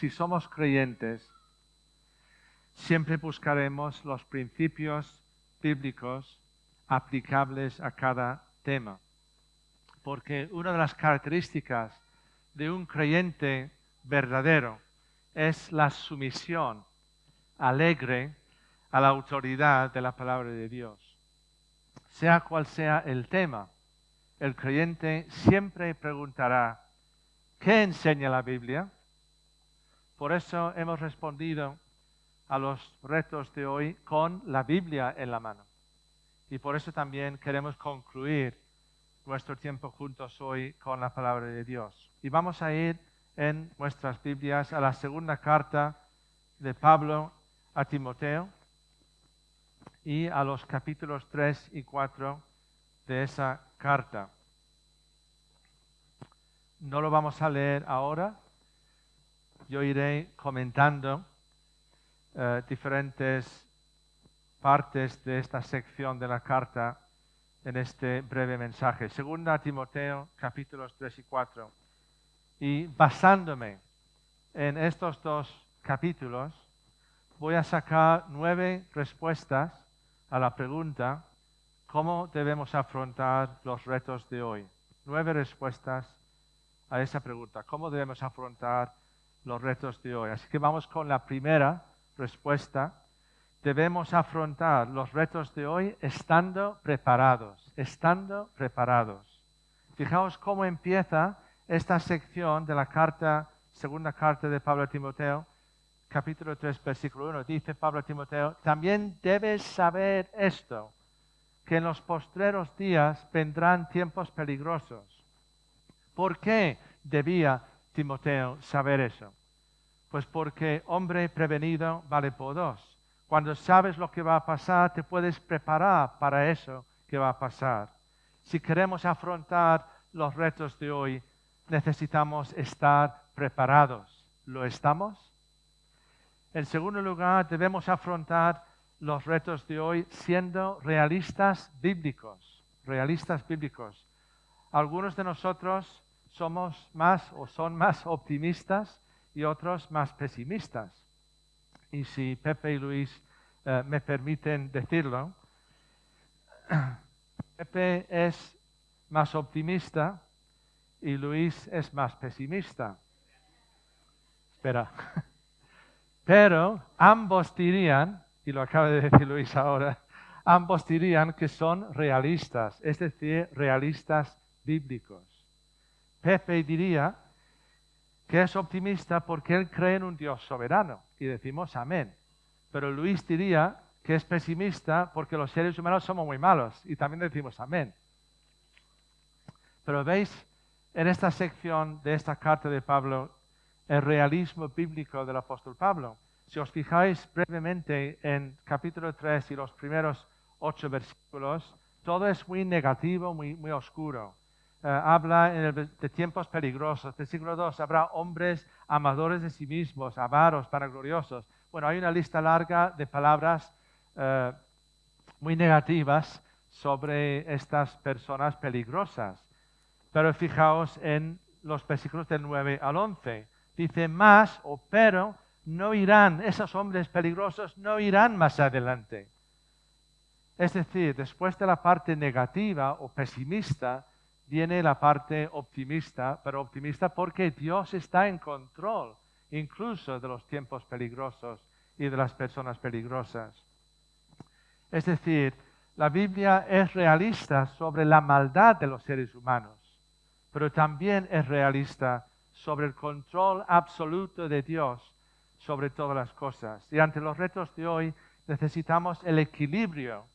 si somos creyentes, siempre buscaremos los principios bíblicos aplicables a cada tema. Porque una de las características de un creyente verdadero es la sumisión alegre a la autoridad de la palabra de Dios. Sea cual sea el tema, el creyente siempre preguntará, ¿qué enseña la Biblia? Por eso hemos respondido a los retos de hoy con la Biblia en la mano. Y por eso también queremos concluir nuestro tiempo juntos hoy con la palabra de Dios. Y vamos a ir en nuestras Biblias a la segunda carta de Pablo a Timoteo y a los capítulos 3 y 4 de esa carta. No lo vamos a leer ahora. Yo iré comentando diferentes partes de esta sección de la carta en este breve mensaje. Segunda Timoteo, capítulos 3 y 4. Y basándome en estos dos capítulos, voy a sacar 9 respuestas a la pregunta, ¿cómo debemos afrontar los retos de hoy? 9 respuestas a esa pregunta, ¿cómo debemos afrontar los retos de hoy? Así que vamos con la primera respuesta. Debemos afrontar los retos de hoy estando preparados, estando preparados. Fijaos cómo empieza esta sección de la carta, segunda carta de Pablo a Timoteo, capítulo 3, versículo 1. Dice Pablo a Timoteo, también debes saber esto, que en los postreros días vendrán tiempos peligrosos. ¿Por qué debía Timoteo saber eso? Pues porque hombre prevenido vale por dos. Cuando sabes lo que va a pasar, te puedes preparar para eso que va a pasar. Si queremos afrontar los retos de hoy, necesitamos estar preparados. ¿Lo estamos? En segundo lugar, debemos afrontar los retos de hoy siendo realistas bíblicos. Realistas bíblicos. Algunos de nosotros somos más o son más optimistas y otros más pesimistas. Y si Pepe y Luis me permiten decirlo, Pepe es más optimista y Luis es más pesimista. Espera. Pero ambos dirían, y lo acaba de decir Luis ahora, ambos dirían que son realistas, es decir, realistas bíblicos. Pepe diría que es optimista porque él cree en un Dios soberano, y decimos amén. Pero Luis diría que es pesimista porque los seres humanos somos muy malos, y también decimos amén. Pero veis, en esta sección de esta carta de Pablo, el realismo bíblico del apóstol Pablo. Si os fijáis brevemente en capítulo 3 y los primeros 8 versículos, todo es muy negativo, muy oscuro. Habla de tiempos peligrosos. Versículo 2, habrá hombres amadores de sí mismos, avaros, vanagloriosos. Bueno, hay una lista larga de palabras muy negativas sobre estas personas peligrosas. Pero fijaos en los versículos del 9 al 11. Dice, más o pero no irán, esos hombres peligrosos no irán más adelante. Es decir, después de la parte negativa o pesimista, viene la parte optimista, pero optimista porque Dios está en control, incluso de los tiempos peligrosos y de las personas peligrosas. Es decir, la Biblia es realista sobre la maldad de los seres humanos, pero también es realista sobre el control absoluto de Dios sobre todas las cosas. Y ante los retos de hoy necesitamos el equilibrio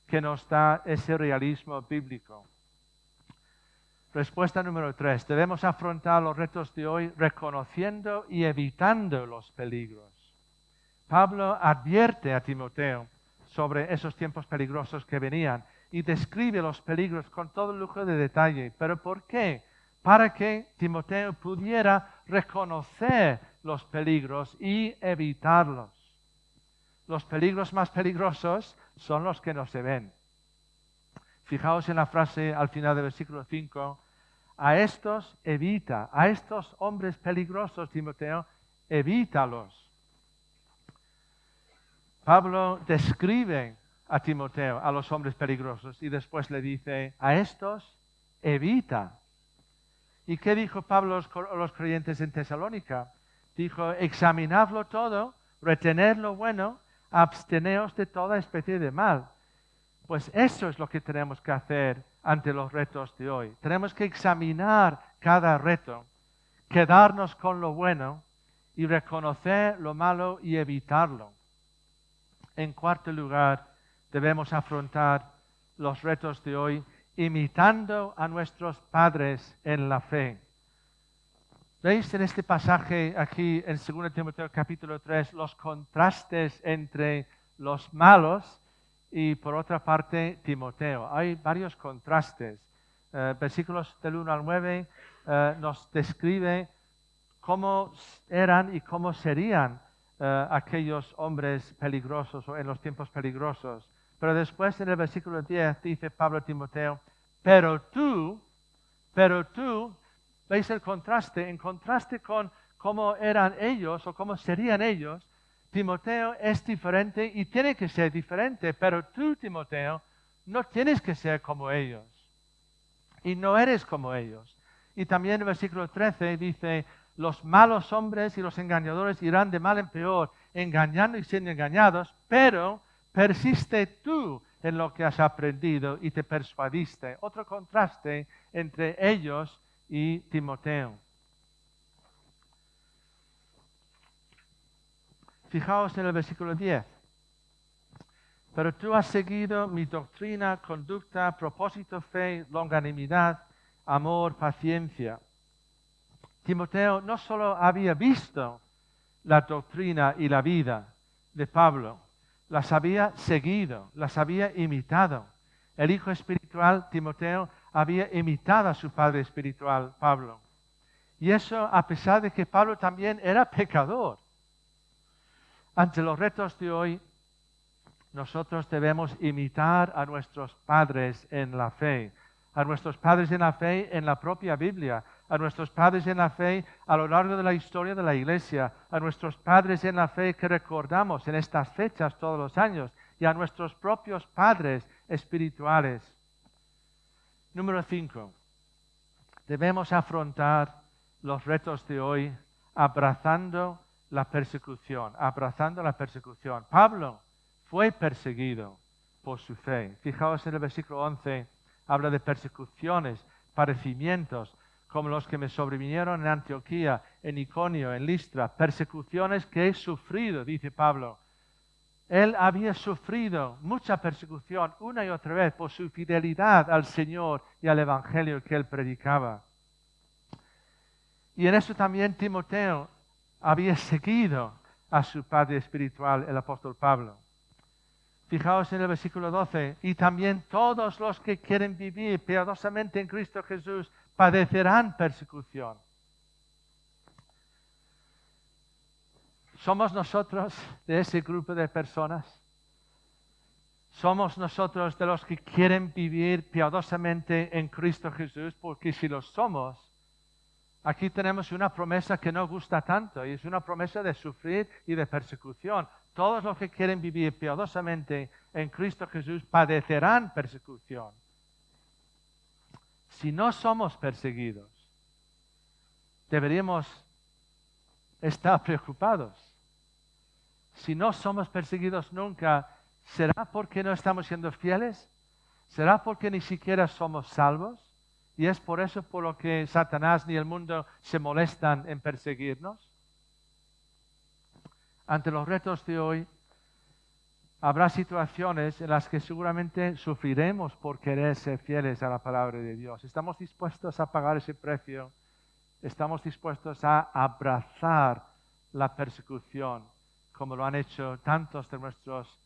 que nos da ese realismo bíblico. Respuesta número 3. Debemos afrontar los retos de hoy reconociendo y evitando los peligros. Pablo advierte a Timoteo sobre esos tiempos peligrosos que venían y describe los peligros con todo lujo de detalle. ¿Pero por qué? Para que Timoteo pudiera reconocer los peligros y evitarlos. Los peligros más peligrosos son los que no se ven. Fijaos en la frase al final del versículo 5. A estos evita, a estos hombres peligrosos, Timoteo, evítalos. Pablo describe a Timoteo, a los hombres peligrosos, y después le dice, a estos evita. ¿Y qué dijo Pablo a los creyentes en Tesalónica? Dijo, examinadlo todo, retened lo bueno, absteneos de toda especie de mal. Pues eso es lo que tenemos que hacer ante los retos de hoy. Tenemos que examinar cada reto, quedarnos con lo bueno y reconocer lo malo y evitarlo. En cuarto lugar, debemos afrontar los retos de hoy imitando a nuestros padres en la fe. ¿Veis en este pasaje aquí en 2 Timoteo capítulo 3 los contrastes entre los malos y por otra parte Timoteo? Hay varios contrastes. Versículos del 1 al 9 nos describe cómo eran y cómo serían aquellos hombres peligrosos o en los tiempos peligrosos. Pero después en el versículo 10 dice Pablo a Timoteo, pero tú, ¿veis el contraste? En contraste con cómo eran ellos o cómo serían ellos, Timoteo es diferente y tiene que ser diferente, pero tú, Timoteo, no tienes que ser como ellos y no eres como ellos. Y también el versículo 13 dice, los malos hombres y los engañadores irán de mal en peor, engañando y siendo engañados, pero persiste tú en lo que has aprendido y te persuadiste. Otro contraste entre ellos y Timoteo. Fijaos en el versículo 10. Pero tú has seguido mi doctrina, conducta, propósito, fe, longanimidad, amor, paciencia. Timoteo no solo había visto la doctrina y la vida de Pablo, las había seguido, las había imitado. El hijo espiritual, Timoteo, había imitado a su padre espiritual, Pablo. Y eso a pesar de que Pablo también era pecador. Ante los retos de hoy, nosotros debemos imitar a nuestros padres en la fe, a nuestros padres en la fe en la propia Biblia, a nuestros padres en la fe a lo largo de la historia de la Iglesia, a nuestros padres en la fe que recordamos en estas fechas todos los años y a nuestros propios padres espirituales. Número 5. Debemos afrontar los retos de hoy abrazando la persecución, Pablo fue perseguido por su fe. Fijaos en el versículo 11, habla de persecuciones, padecimientos, como los que me sobrevinieron en Antioquía, en Iconio, en Listra, persecuciones que he sufrido, dice Pablo. Él había sufrido mucha persecución una y otra vez por su fidelidad al Señor y al Evangelio que él predicaba. Y en eso también Timoteo había seguido a su padre espiritual, el apóstol Pablo. Fijaos en el versículo 12, y también todos los que quieren vivir piadosamente en Cristo Jesús padecerán persecución. ¿Somos nosotros de ese grupo de personas? ¿Somos nosotros de los que quieren vivir piadosamente en Cristo Jesús? Porque si lo somos, aquí tenemos una promesa que no gusta tanto y es una promesa de sufrir y de persecución. Todos los que quieren vivir piadosamente en Cristo Jesús padecerán persecución. Si no somos perseguidos, deberíamos estar preocupados. Si no somos perseguidos nunca, ¿será porque no estamos siendo fieles? ¿Será porque ni siquiera somos salvos? ¿Y es por eso por lo que Satanás ni el mundo se molestan en perseguirnos? Ante los retos de hoy, habrá situaciones en las que seguramente sufriremos por querer ser fieles a la palabra de Dios. ¿Estamos dispuestos a pagar ese precio? ¿Estamos dispuestos a abrazar la persecución como lo han hecho tantos de nuestros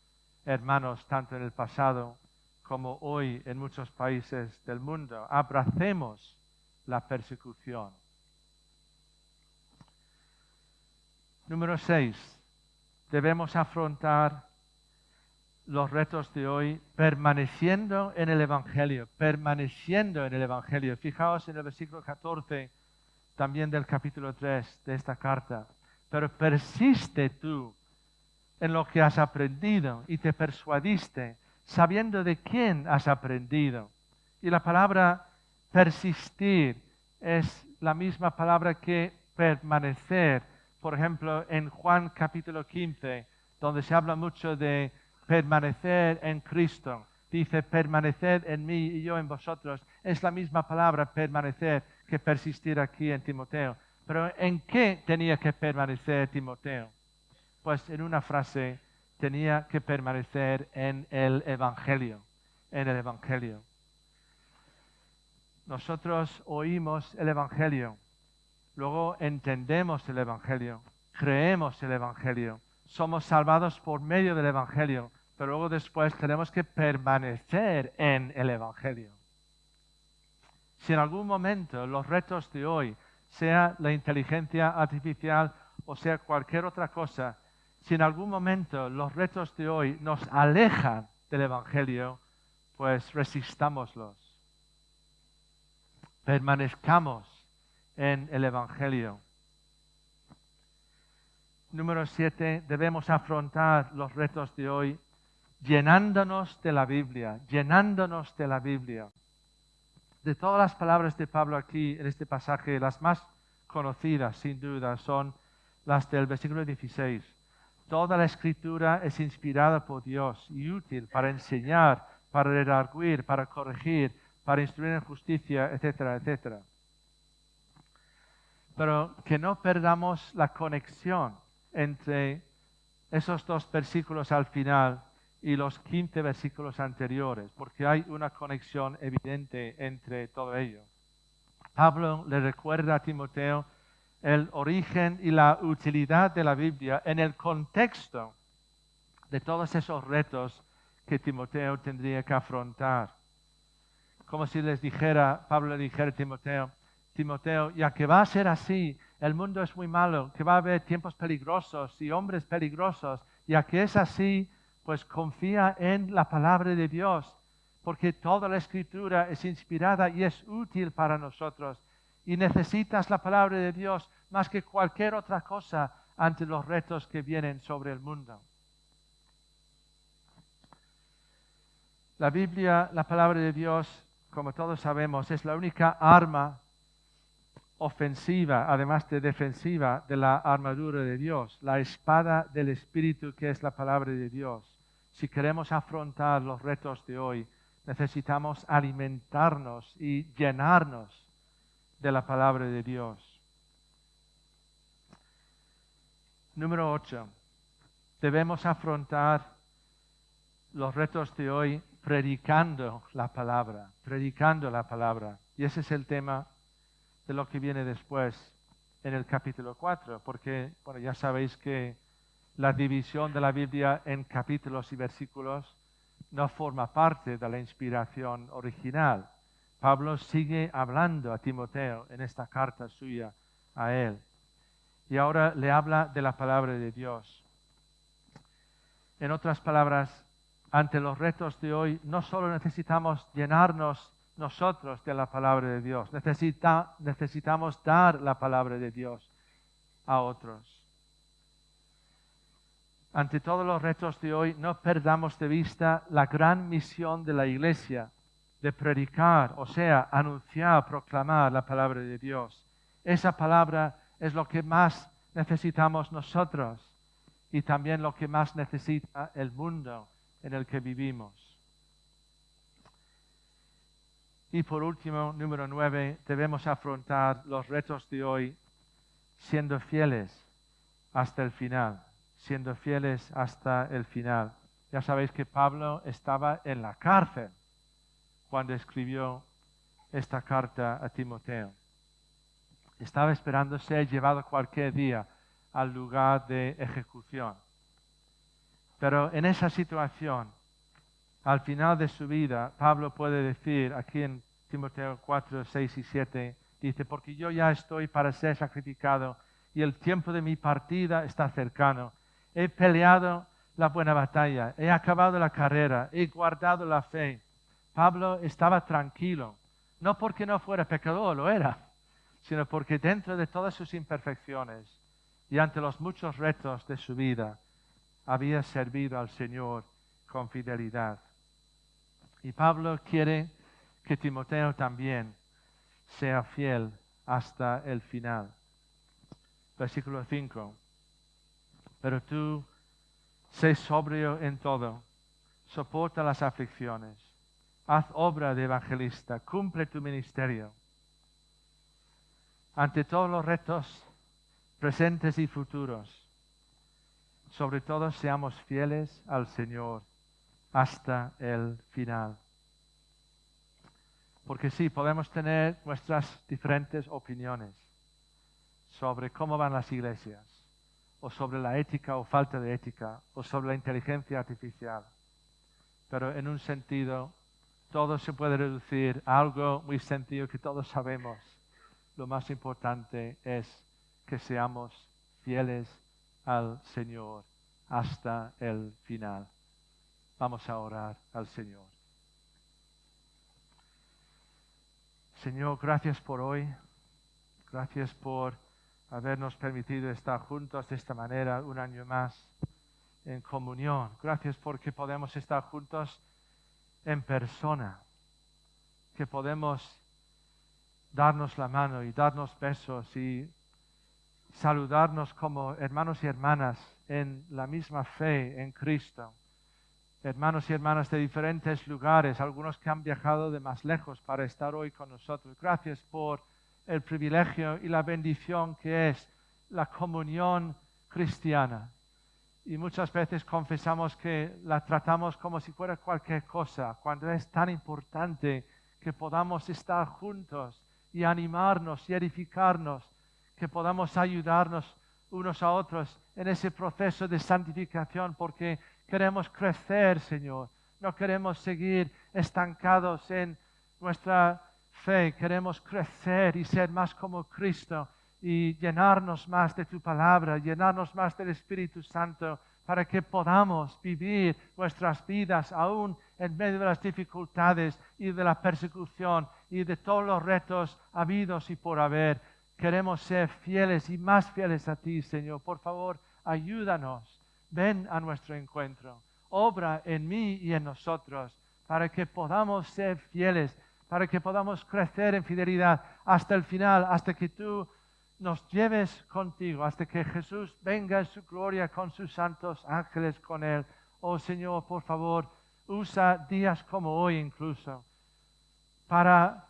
hermanos, tanto en el pasado como hoy en muchos países del mundo? Abracemos la persecución. Número 6. Debemos afrontar los retos de hoy permaneciendo en el Evangelio, Fijaos en el versículo 14 también del capítulo 3 de esta carta. pero persiste tú en lo que has aprendido y te persuadiste, sabiendo de quién has aprendido. Y la palabra persistir es la misma palabra que permanecer. Por ejemplo, en Juan capítulo 15, donde se habla mucho de permanecer en Cristo, dice permaneced en mí y yo en vosotros. Es la misma palabra permanecer que persistir aquí en Timoteo. Pero ¿en qué tenía que permanecer Timoteo? Pues en una frase, tenía que permanecer en el Evangelio, en el Evangelio. Nosotros oímos el Evangelio, luego entendemos el Evangelio, creemos el Evangelio, somos salvados por medio del Evangelio, pero luego después tenemos que permanecer en el Evangelio. Si en algún momento los retos de hoy, sea la inteligencia artificial o sea cualquier otra cosa, si en algún momento los retos de hoy nos alejan del Evangelio, pues resistámoslos. Permanezcamos en el Evangelio. Número 7, debemos afrontar los retos de hoy llenándonos de la Biblia, llenándonos de la Biblia. De todas las palabras de Pablo aquí en este pasaje, las más conocidas sin duda son las del versículo 16. Toda la escritura es inspirada por Dios y útil para enseñar, para redarguir, para corregir, para instruir en justicia, etcétera, etcétera. Pero que no perdamos la conexión entre esos dos versículos al final y los 15 versículos anteriores, porque hay una conexión evidente entre todo ello. Pablo le recuerda a Timoteo el origen y la utilidad de la Biblia en el contexto de todos esos retos que Timoteo tendría que afrontar. Como si Pablo le dijera a Timoteo, Timoteo, ya que va a ser así, el mundo es muy malo, que va a haber tiempos peligrosos y hombres peligrosos, ya que es así, pues confía en la palabra de Dios, porque toda la escritura es inspirada y es útil para nosotros. Y necesitas la palabra de Dios más que cualquier otra cosa ante los retos que vienen sobre el mundo. La Biblia, la palabra de Dios, como todos sabemos, es la única arma ofensiva, además de defensiva, de la armadura de Dios, la espada del Espíritu que es la palabra de Dios. Si queremos afrontar los retos de hoy, necesitamos alimentarnos y llenarnos de la palabra de Dios. Número 8. Debemos afrontar los retos de hoy predicando la palabra, predicando la palabra. Y ese es el tema de lo que viene después en el capítulo 4, porque bueno, ya sabéis que la división de la Biblia en capítulos y versículos no forma parte de la inspiración original. Pablo sigue hablando a Timoteo en esta carta suya a él. Y ahora le habla de la palabra de Dios. En otras palabras, ante los retos de hoy, no solo necesitamos llenarnos nosotros de la palabra de Dios, necesitamos dar la palabra de Dios a otros. Ante todos los retos de hoy, no perdamos de vista la gran misión de la Iglesia de predicar, o sea, anunciar, proclamar la palabra de Dios. Esa palabra es lo que más necesitamos nosotros y también lo que más necesita el mundo en el que vivimos. Y por último, número 9, debemos afrontar los retos de hoy siendo fieles hasta el final, siendo fieles hasta el final. Ya sabéis que Pablo estaba en la cárcel cuando escribió esta carta a Timoteo. Estaba esperando ser llevado cualquier día al lugar de ejecución. Pero en esa situación, al final de su vida, Pablo puede decir, aquí en Timoteo 4, 6 y 7, dice, porque yo ya estoy para ser sacrificado y el tiempo de mi partida está cercano. He peleado la buena batalla, he acabado la carrera, he guardado la fe. Pablo estaba tranquilo, no porque no fuera pecador, lo era, sino porque dentro de todas sus imperfecciones, y ante los muchos retos de su vida había servido al Señor con fidelidad. Y Pablo quiere que Timoteo también sea fiel hasta el final. Versículo 5. Pero tú, sé sobrio en todo, soporta las aflicciones, haz obra de evangelista, cumple tu ministerio. Ante todos los retos presentes y futuros, sobre todo seamos fieles al Señor hasta el final. Porque sí, podemos tener nuestras diferentes opiniones sobre cómo van las iglesias, o sobre la ética o falta de ética, o sobre la inteligencia artificial. Pero en un sentido, todo se puede reducir a algo muy sencillo que todos sabemos. Lo más importante es que seamos fieles al Señor hasta el final. Vamos a orar al Señor. Señor, gracias por hoy. Gracias por habernos permitido estar juntos de esta manera un año más en comunión. Gracias porque podemos estar juntos en persona, que podemos darnos la mano y darnos besos y saludarnos como hermanos y hermanas en la misma fe en Cristo. Hermanos y hermanas de diferentes lugares, algunos que han viajado de más lejos para estar hoy con nosotros. Gracias por el privilegio y la bendición que es la comunión cristiana. Y muchas veces confesamos que la tratamos como si fuera cualquier cosa, cuando es tan importante que podamos estar juntos y animarnos y edificarnos, que podamos ayudarnos unos a otros en ese proceso de santificación, porque queremos crecer, Señor. No queremos seguir estancados en nuestra fe. Queremos crecer y ser más como Cristo y llenarnos más de tu palabra, llenarnos más del Espíritu Santo, para que podamos vivir nuestras vidas aún en medio de las dificultades y de la persecución y de todos los retos habidos y por haber. Queremos ser fieles y más fieles a ti, Señor. Por favor, ayúdanos. Ven a nuestro encuentro. Obra en mí y en nosotros para que podamos ser fieles, para que podamos crecer en fidelidad hasta el final, hasta que tú nos lleves contigo, hasta que Jesús venga en su gloria con sus santos ángeles con él. Oh Señor, por favor, usa días como hoy incluso para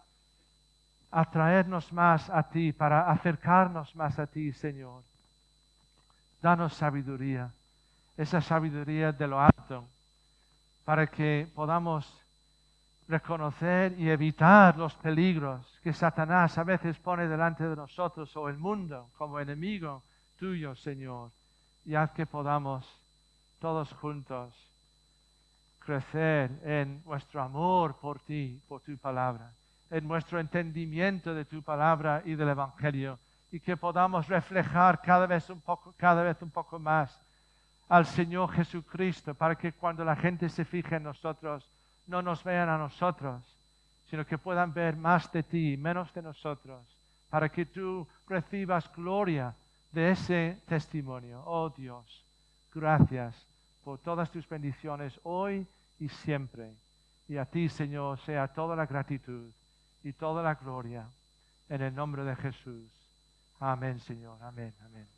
atraernos más a ti, para acercarnos más a ti, Señor. Danos sabiduría, esa sabiduría de lo alto, para que podamos reconocer y evitar los peligros que Satanás a veces pone delante de nosotros o el mundo como enemigo tuyo, Señor. Y haz que podamos todos juntos crecer en nuestro amor por ti, por tu palabra, en nuestro entendimiento de tu palabra y del Evangelio, y que podamos reflejar cada vez un poco más al Señor Jesucristo, para que cuando la gente se fije en nosotros, no nos vean a nosotros, sino que puedan ver más de ti, menos de nosotros, para que tú recibas gloria de ese testimonio. Oh Dios, gracias por todas tus bendiciones hoy y siempre. Y a ti, Señor, sea toda la gratitud y toda la gloria en el nombre de Jesús. Amén, Señor. Amén, amén.